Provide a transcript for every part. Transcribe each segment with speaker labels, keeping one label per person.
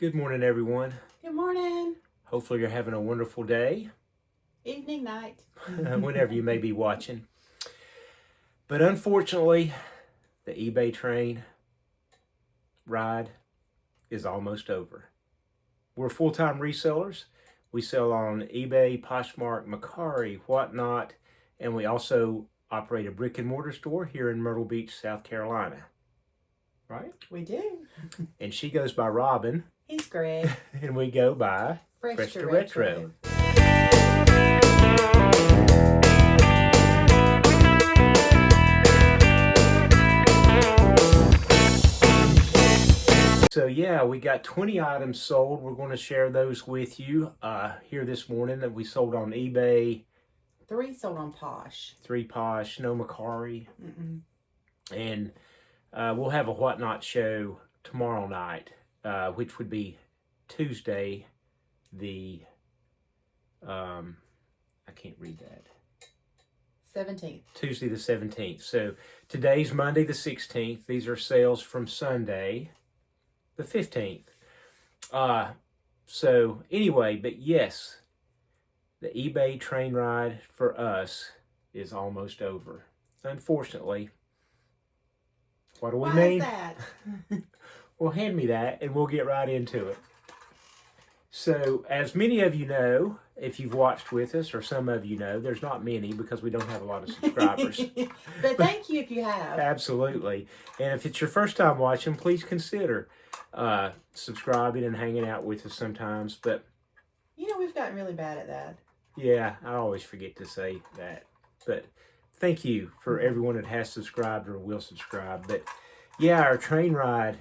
Speaker 1: Good morning, everyone.
Speaker 2: Good morning.
Speaker 1: Hopefully you're having a wonderful day,
Speaker 2: Evening, night.
Speaker 1: whenever you may be watching. But unfortunately, the eBay train ride is almost over. We're full-time resellers. We sell on eBay, Poshmark, Mercari, Whatnot, and we also operate a brick and mortar store here in Myrtle Beach, South Carolina. Right?
Speaker 2: We do.
Speaker 1: And she goes by Robin.
Speaker 2: He's Greg.
Speaker 1: And we go by
Speaker 2: Fresh
Speaker 1: to Retro. So yeah, we got 20 items sold. We're going to share those with you here this morning that we sold on eBay.
Speaker 2: 3 sold on Posh.
Speaker 1: 3 Posh, no Mercari. And we'll have a Whatnot show tomorrow night, which would be Tuesday, the, I can't read that.
Speaker 2: 17th.
Speaker 1: Tuesday the 17th. So today's Monday the 16th. These are sales from Sunday the 15th. So anyway, but yes, the eBay train ride for us is almost over. Unfortunately. What do we mean?
Speaker 2: Why is that?
Speaker 1: Well, hand me that and we'll get right into it. So, as many of you know, if you've watched with us, or some of you know, there's not many because we don't have a lot of subscribers.
Speaker 2: But thank you if you have.
Speaker 1: Absolutely. And if it's your first time watching, please consider subscribing and hanging out with us sometimes. But
Speaker 2: You know, we've gotten really bad at that.
Speaker 1: yeah, I always forget to say that. But thank you for everyone that has subscribed or will subscribe. But yeah, our train ride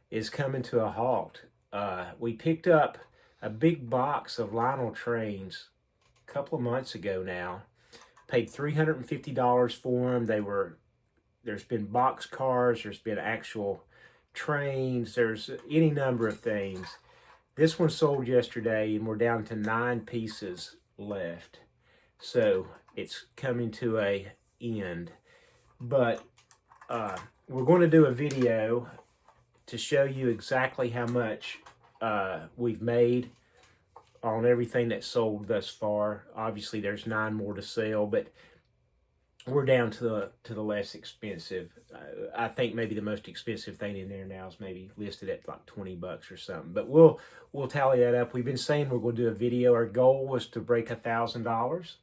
Speaker 1: is coming to a halt. We picked up a big box of Lionel trains a couple of months ago now. Paid $350 for them. There's been box cars, there's been actual trains, there's any number of things. This one sold yesterday and we're down to 9 pieces left. So it's coming to a end. But we're going to do a video to show you exactly how much we've made on everything that's sold thus far. Obviously there's 9 more to sell, but we're down to the less expensive. I think maybe the most expensive thing in there now is maybe listed at like $20 or something, but we'll tally that up. We've been saying we're going to do a video. Our goal was to break $1,000,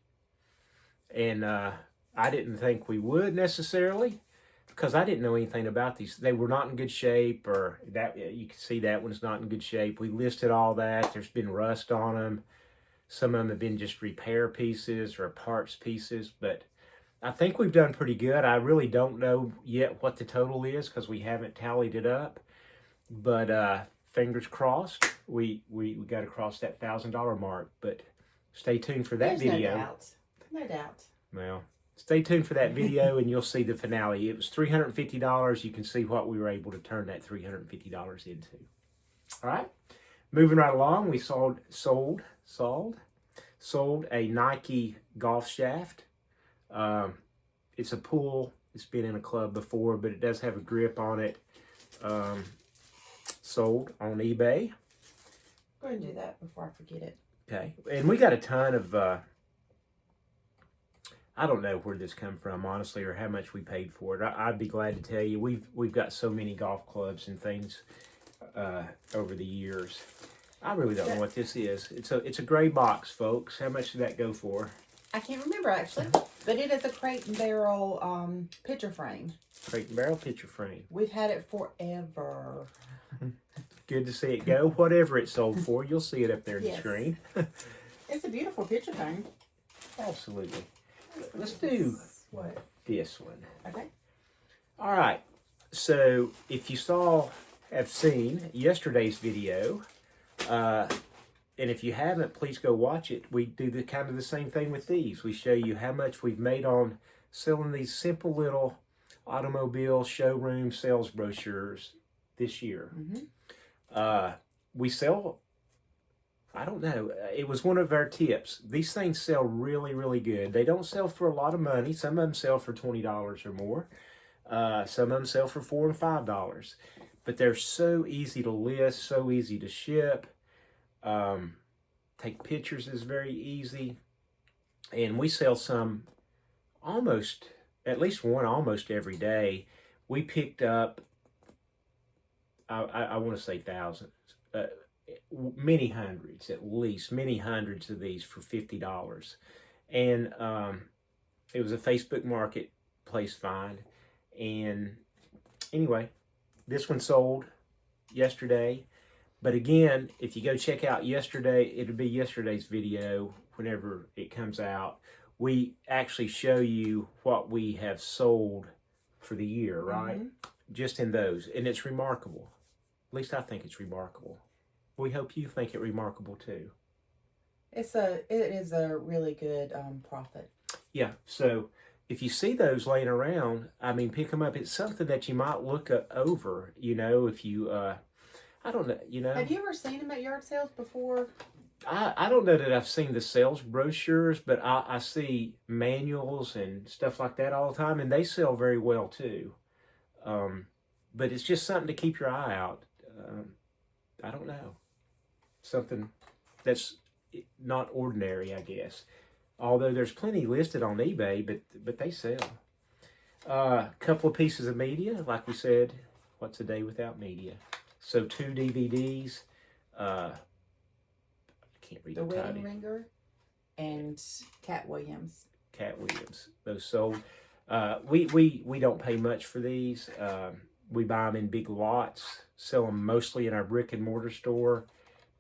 Speaker 1: and I didn't think we would necessarily, because I didn't know anything about these. They were not in good shape, or that you can see that one's not in good shape. We listed all that. There's been rust on them. Some of them have been just repair pieces or parts pieces, but I think we've done pretty good. I really don't know yet what the total is because we haven't tallied it up, but fingers crossed, we got to cross that $1,000 mark. But stay tuned for that video.
Speaker 2: No doubt. No doubt.
Speaker 1: Well, stay tuned for that video and you'll see the finale. It was $350. You can see what we were able to turn that $350 into. All right, moving right along, we sold a Nike golf shaft. It's a pull. It's been in a club before, but it does have a grip on it. Sold on eBay.
Speaker 2: Go ahead and do that before I forget it.
Speaker 1: Okay, and we got a ton of I don't know where this come from, honestly, or how much we paid for it. I'd be glad to tell you. We've got so many golf clubs and things over the years. I really don't know what this is. It's a gray box, folks. How much did that go for?
Speaker 2: I can't remember actually, but it is a crate and barrel picture frame.
Speaker 1: Crate and barrel picture frame.
Speaker 2: We've had it forever.
Speaker 1: Good to see it go. Whatever it sold for, you'll see it up there on the screen.
Speaker 2: It's a beautiful picture frame.
Speaker 1: Absolutely. Let's do this one.
Speaker 2: Okay.
Speaker 1: All right. So if you have seen yesterday's video, and if you haven't, please go watch it. We do the kind of the same thing with these. We show you how much we've made on selling these simple little automobile showroom sales brochures this year. We sell, I don't know, it was one of our tips. These things sell really, really good. They don't sell for a lot of money. Some of them sell for $20 or more. Some of them sell for $4 and $5. but they're so easy to list, so easy to ship. Take pictures is very easy. And we sell some almost, at least one almost every day. We picked up, I want to say thousands, many hundreds at least, many hundreds of these for $50. And it was a Facebook marketplace find. And anyway, this one sold yesterday. But again, if you go check out yesterday, it'll be yesterday's video whenever it comes out. We actually show you what we have sold for the year, right? Just in those. And it's remarkable. At least I think it's remarkable. We hope you think it remarkable too.
Speaker 2: It is a really good profit.
Speaker 1: Yeah, so if you see those laying around, I mean, pick them up. It's something that you might look over, you know, if you, I don't know, you know.
Speaker 2: Have you ever seen them at yard sales before?
Speaker 1: I don't know that I've seen the sales brochures, but I see manuals and stuff like that all the time, and they sell very well too. But it's just something to keep your eye out. I don't know. Something that's not ordinary, I guess. Although there's plenty listed on eBay, but they sell. A couple of pieces of media, like we said, what's a day without media? So 2 DVDs. I can't read
Speaker 2: The
Speaker 1: the title.
Speaker 2: Wedding Ringer and Cat Williams.
Speaker 1: Cat Williams. Those sold. We don't pay much for these. We buy them in big lots, sell them mostly in our brick and mortar store,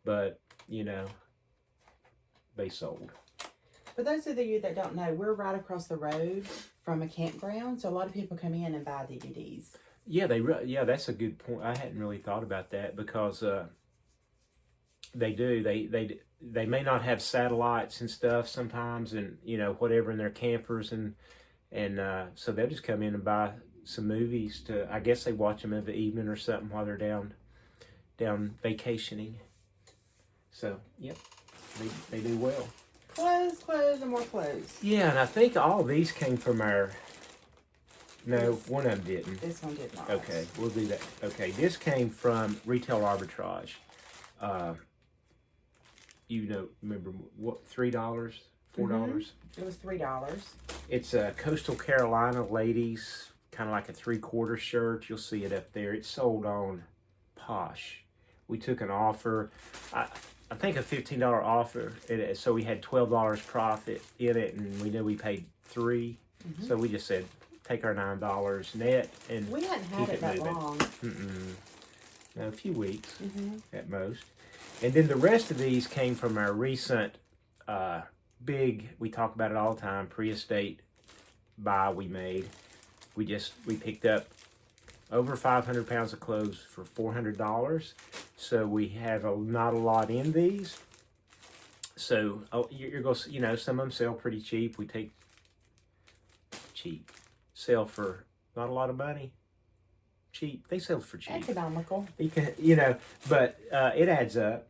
Speaker 1: but you know, they sold.
Speaker 2: For those of you that don't know, we're right across the road from a campground, so a lot of people come in and buy DVDs.
Speaker 1: Yeah, yeah, that's a good point. I hadn't really thought about that because they do. They may not have satellites and stuff sometimes, and you know whatever in their campers, and so they'll just come in and buy some movies to. I guess they watch them in the evening or something while they're down vacationing. So yep, they do well.
Speaker 2: Clothes, and more clothes.
Speaker 1: Yeah, and I think all these came from our. No, one of them didn't.
Speaker 2: This one did not.
Speaker 1: Okay, we'll do that. Okay, this came from Retail Arbitrage. You know, remember what? $3, $4.
Speaker 2: It was $3.
Speaker 1: It's a Coastal Carolina ladies, kind of like a 3/4 shirt. You'll see it up there. It's sold on Posh. We took an offer. I think a $15 offer, so we had $12 profit in it, and we knew we paid $3, so we just said take our $9 net and
Speaker 2: we hadn't had it that long.
Speaker 1: No, a few weeks at most. And then the rest of these came from our recent big, we talk about it all the time, pre-estate buy we made. We picked up over 500 pounds of clothes for $400. So we have not a lot in these. So you're going to, you know, some of them sell pretty cheap. We take cheap. Sell for not a lot of money. Cheap. They sell for cheap.
Speaker 2: Economical.
Speaker 1: You know, but it adds up.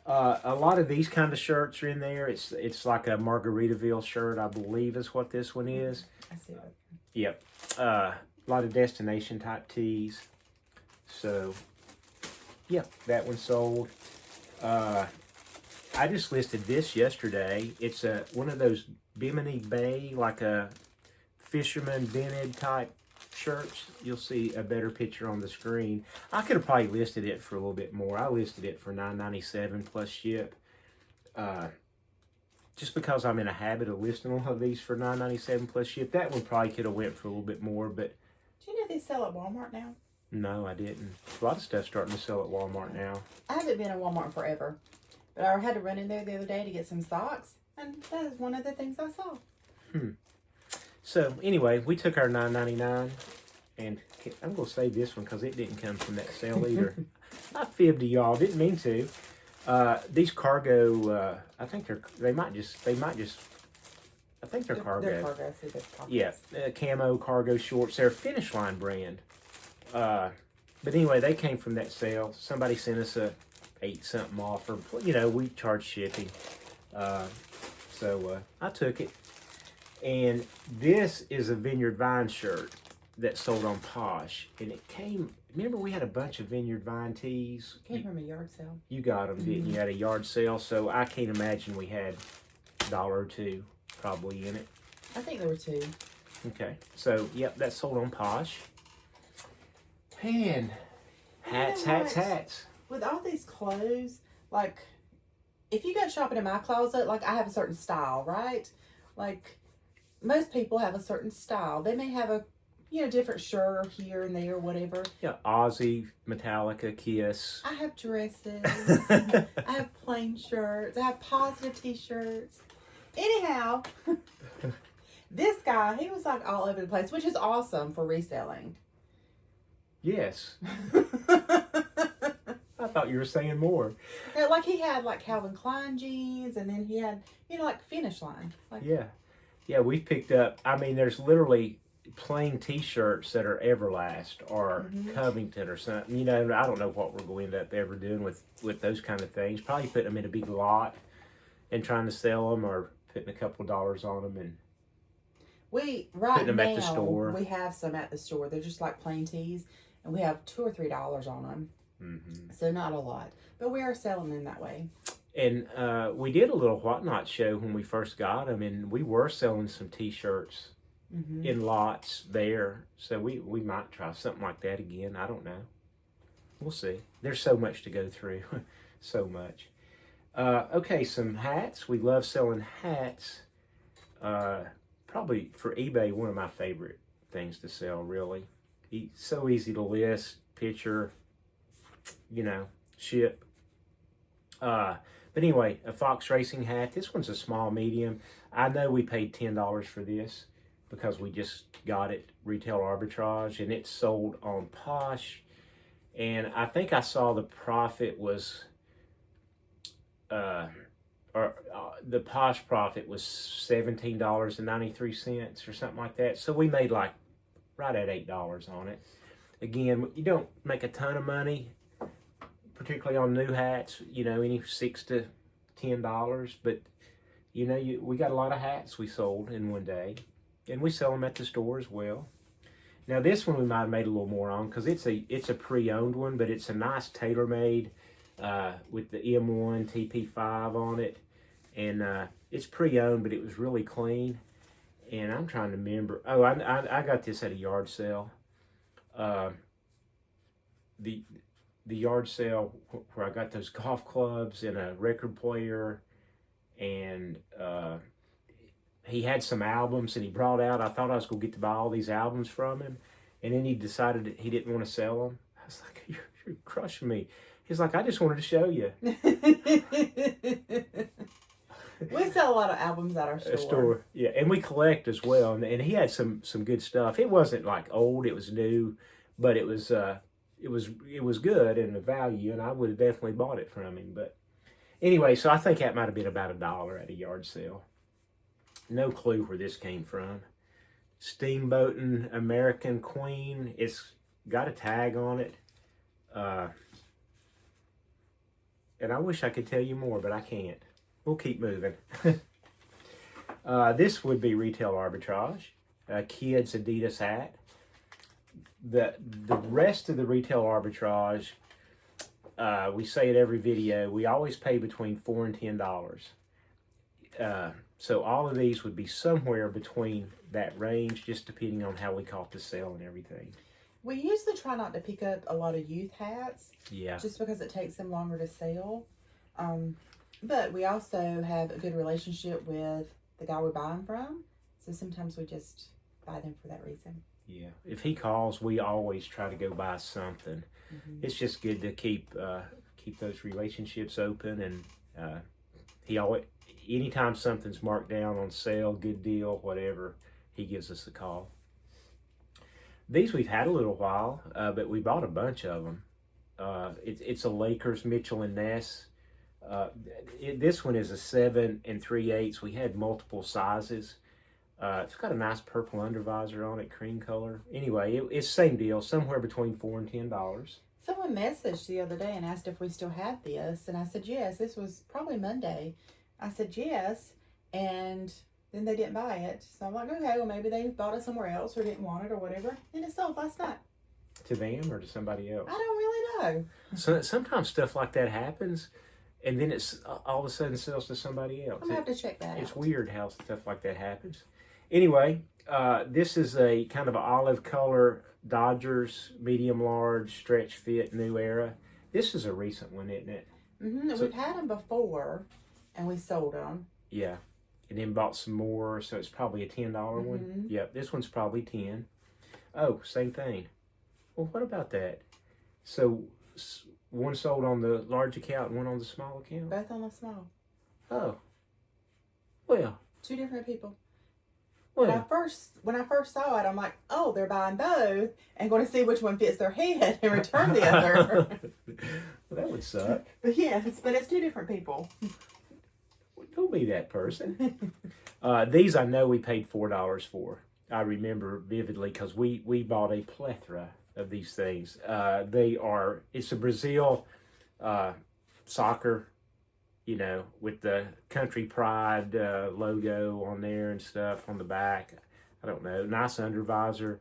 Speaker 1: A lot of these kind of shirts are in there. It's like a Margaritaville shirt, I believe is what this one is.
Speaker 2: I see it.
Speaker 1: Yep. A lot of destination type tees. So, yeah, that one sold. I just listed this yesterday. It's one of those Bimini Bay, like a fisherman vented type shirts. You'll see a better picture on the screen. I could have probably listed it for a little bit more. I listed it for $9.97 plus ship. Just because I'm in a habit of listing all of these for $9.97 plus ship. That one probably could have went for a little bit more, but
Speaker 2: Do you know they sell at Walmart now?
Speaker 1: no, I didn't. A lot of stuff's starting to sell at Walmart now.
Speaker 2: I haven't been in Walmart forever, but I had to run in there the other day to get some socks, and that is one of the things I saw.
Speaker 1: So anyway, we took our $9.99, and I'm gonna save this one because it didn't come from that sale either. I fibbed to y'all. Didn't mean to. These cargo. I think they might just. I think they're cargo.
Speaker 2: They're cargo. See the pockets.
Speaker 1: Yeah, camo cargo shorts. They're a Finish Line brand. But anyway, they came from that sale. Somebody sent us a 8-something offer. You know, we charge shipping. So I took it. And this is a Vineyard Vine shirt. that sold on Posh, and it came. Remember, we had a bunch of Vineyard Vine tees.
Speaker 2: Came from a yard sale.
Speaker 1: You got them, didn't you? At a yard sale, so I can't imagine we had $1 or $2 probably in it.
Speaker 2: I think there were 2.
Speaker 1: Okay, so yep, that sold on Posh. And hats.
Speaker 2: With all these clothes, like, if you go shopping in my closet, like, I have a certain style, right? Like, most people have a certain style. They may have a, different shirt here and there, whatever.
Speaker 1: Yeah, Ozzy, Metallica, Kiss.
Speaker 2: I have dresses. I have plain shirts. I have positive t-shirts. Anyhow, this guy, he was like all over the place, which is awesome for reselling.
Speaker 1: Yes. I thought you were saying more.
Speaker 2: Yeah, like he had like Calvin Klein jeans, and then he had, like Finish Line. Like,
Speaker 1: yeah, we picked up, I mean, there's literally plain t-shirts that are Everlast or Covington or something. I don't know what we're going to end up ever doing with those kind of things. Probably putting them in a big lot and trying to sell them, or putting a couple of dollars on them and
Speaker 2: putting
Speaker 1: them
Speaker 2: now,
Speaker 1: at the store.
Speaker 2: We have some at the store. They're just like plain tees, and we have $2 or $3 on them. So not a lot, but we are selling them that way.
Speaker 1: And we did a little Whatnot show when we first got them, and we were selling some t-shirts in lots there. So we might try something like that again. I don't know. We'll see. There's so much to go through. So much. Okay, some hats. We love selling hats. Probably for eBay, one of my favorite things to sell, really. So easy to list, picture, ship. But anyway, a Fox Racing hat. This one's a small medium. I know we paid $10 for this because we just got it retail arbitrage, and it's sold on Posh. And I think I saw the profit was, the Posh profit was $17.93 or something like that. So we made like right at $8 on it. Again, you don't make a ton of money, particularly on new hats, any $6 to $10, but we got a lot of hats we sold in one day, and we sell them at the store as well. Now this one we might have made a little more on because it's a pre-owned one, but it's a nice tailor-made with the M1 TP5 on it, and it's pre-owned, but it was really clean. And I'm trying to remember. Oh, I got this at a yard sale. The yard sale where I got those golf clubs and a record player, and he had some albums and he brought out. I thought I was going to get to buy all these albums from him, and then he decided that he didn't want to sell them. I was like, you're crushing me. He's like, I just wanted to show you.
Speaker 2: We sell a lot of albums at our store.
Speaker 1: Yeah, and we collect as well. And he had some good stuff. It wasn't like old; it was new, but it was good and the value. And I would have definitely bought it from him. But anyway, so I think that might have been about $1 at a yard sale. No clue where this came from. Steamboating American Queen. It's got a tag on it. And I wish I could tell you more, but I can't. We'll keep moving. This would be retail arbitrage. Kids Adidas hat. The rest of the retail arbitrage, we say it every video, we always pay between $4 and $10. So all of these would be somewhere between that range, just depending on how we caught the sale and everything.
Speaker 2: We usually try not to pick up a lot of youth hats.
Speaker 1: Yeah.
Speaker 2: Just because it takes them longer to sell. But we also have a good relationship with the guy we buy them from. So sometimes we just buy them for that reason.
Speaker 1: Yeah. If he calls, we always try to go buy something. It's just good to keep those relationships open. And he always, anytime something's marked down on sale, good deal, whatever, he gives us a call. These we've had a little while, but we bought a bunch of them. It's a Lakers Mitchell and Ness. This one is a 7 3/8. We had multiple sizes. It's got a nice purple undervisor on it, cream color. Anyway, it's same deal, somewhere between $4 and $10.
Speaker 2: Someone messaged the other day and asked if we still had this, and I said yes. This was probably Monday. I said yes, and then they didn't buy it. So I'm like, okay, well, maybe they bought it somewhere else or didn't want it or whatever. And it sold last night.
Speaker 1: To them or to somebody else?
Speaker 2: I don't really know.
Speaker 1: So sometimes stuff like that happens, and then it's all of a sudden sells to somebody else.
Speaker 2: I'm going to have to check that out.
Speaker 1: It's weird how stuff like that happens. Anyway, this is a kind of an olive color Dodgers, medium large, stretch fit, new era. This is a recent one, isn't it?
Speaker 2: Mm-hmm.
Speaker 1: So,
Speaker 2: we've had them before, and we sold them.
Speaker 1: Yeah. And then bought some more, so it's probably a $10 one. Yep, this one's probably 10. Oh, same thing. Well, what about that? So one sold on the large account and one on the small account?
Speaker 2: Both on the small.
Speaker 1: Oh. Well.
Speaker 2: Two different people.
Speaker 1: Well.
Speaker 2: When I first saw it, I'm like, oh, they're buying both and going to see which one fits their head and return the other.
Speaker 1: Well, that would suck.
Speaker 2: But yeah, but it's two different people.
Speaker 1: Don't be that person. These I know we paid $4 for. I remember vividly because we bought a plethora of these things. It's a Brazil soccer, with the Country Pride logo on there and stuff on the back. I don't know. Nice undervisor.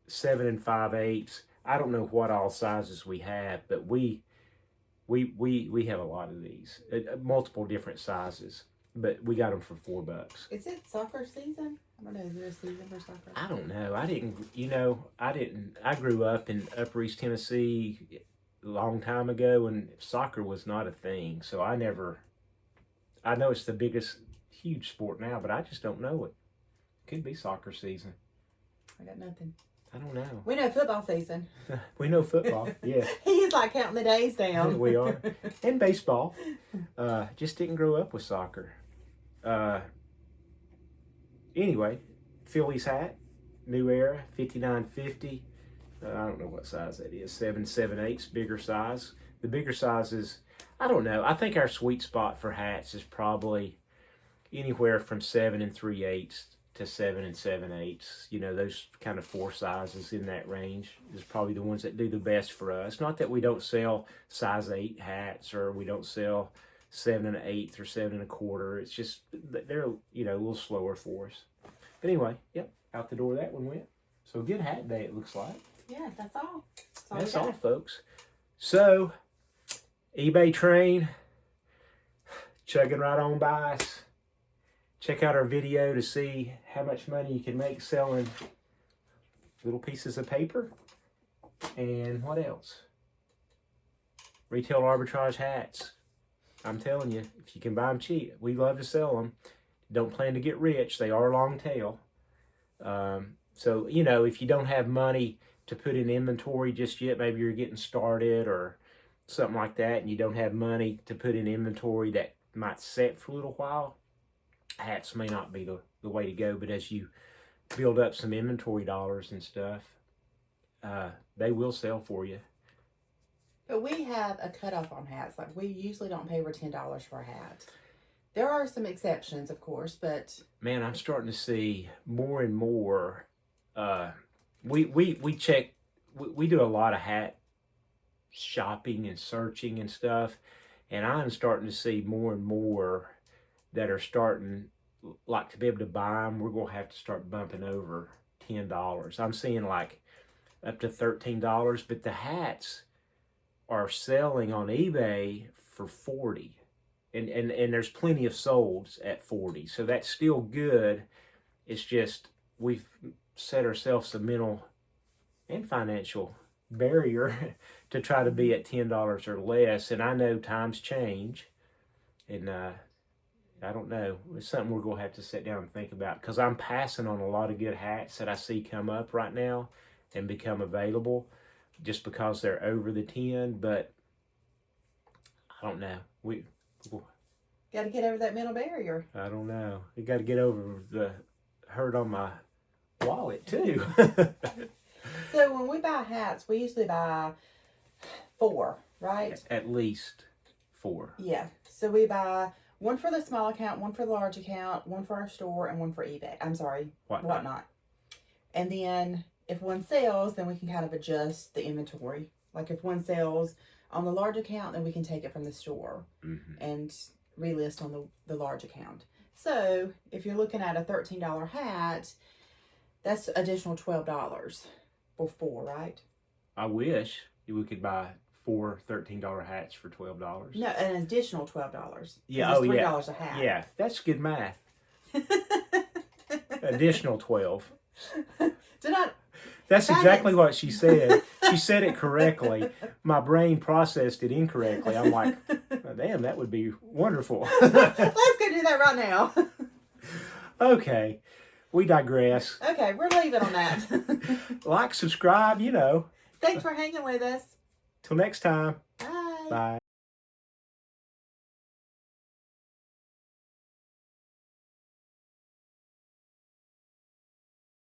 Speaker 1: 7 5/8. I don't know what all sizes we have, but we have a lot of these, multiple different sizes, but we got them for $4.
Speaker 2: Is it soccer season? I don't know. Is there a season for soccer?
Speaker 1: I don't know. I grew up in Upper East Tennessee a long time ago, and soccer was not a thing. So I know it's the biggest, huge sport now, but I just don't know it. Could be soccer season.
Speaker 2: I got nothing.
Speaker 1: I don't know.
Speaker 2: We know football season.
Speaker 1: We know football, yeah.
Speaker 2: He's like counting the days down.
Speaker 1: We are. And baseball. Just didn't grow up with soccer. Anyway, Phillies hat, new era, 5950. I don't know what size that is. 7 7/8, bigger size. The bigger sizes, I don't know. I think our sweet spot for hats is probably anywhere from 7 3/8 to 7 7/8. Those kind of 4 sizes in that range is probably the ones that do the best for us. Not that we don't sell size 8 hats or we don't sell 7 1/8 or 7 1/4. It's just they're a little slower for us. But anyway, yep, out the door that one went. So good hat day it looks like.
Speaker 2: Yeah, that's all.
Speaker 1: That's all, folks. So eBay train chugging right on by us. Check out our video to see how much money you can make selling little pieces of paper. And what else? Retail arbitrage hats. I'm telling you, if you can buy them cheap, we love to sell them. Don't plan to get rich. They are long tail. So, if you don't have money to put in inventory just yet, maybe you're getting started or something like that, and you don't have money to put in inventory that might set for a little while, hats may not be the way to go. But as you build up some inventory dollars and stuff, they will sell for you.
Speaker 2: But we have a cutoff on hats. Like, we usually don't pay over $10 for a hat. There are some exceptions, of course, but...
Speaker 1: Man, I'm starting to see more and more. We check... We do a lot of hat shopping and searching and stuff. And I'm starting to see more and more that are starting, like, to be able to buy them, we're going to have to start bumping over $10. I'm seeing, like, up to $13. But the hats are selling on eBay for $40, and there's plenty of solds at $40, so that's still good. It's just we've set ourselves a mental and financial barrier to try to be at $10 or less. And I know times change, and I don't know. It's something we're gonna have to sit down and think about, because I'm passing on a lot of good hats that I see come up right now and become available, just because they're over the 10, but I don't know.
Speaker 2: Got to get over that mental barrier.
Speaker 1: I don't know. You got to get over the hurt on my wallet too.
Speaker 2: So when we buy hats, we usually buy 4, right?
Speaker 1: At least 4.
Speaker 2: Yeah. So we buy one for the small account, one for the large account, one for our store, and one for eBay. I'm sorry, Whatnot. And then if one sells, then we can kind of adjust the inventory. Like if one sells on the large account, then we can take it from the store and relist on the large account. So if you're looking at a $13 hat, that's additional $12 or 4, right?
Speaker 1: I wish we could buy 4 $13 hats for $12.
Speaker 2: No, an additional $12.
Speaker 1: Yeah,
Speaker 2: it's $3 a hat.
Speaker 1: Yeah, that's good math. Additional 12. That's exactly what she said. She said it correctly. My brain processed it incorrectly. I'm like, oh, damn, that would be wonderful.
Speaker 2: Let's go do that right now.
Speaker 1: Okay, we digress.
Speaker 2: Okay, we're leaving on that.
Speaker 1: Like, subscribe,
Speaker 2: Thanks for hanging with us.
Speaker 1: Till next time.
Speaker 2: Bye.
Speaker 1: Bye.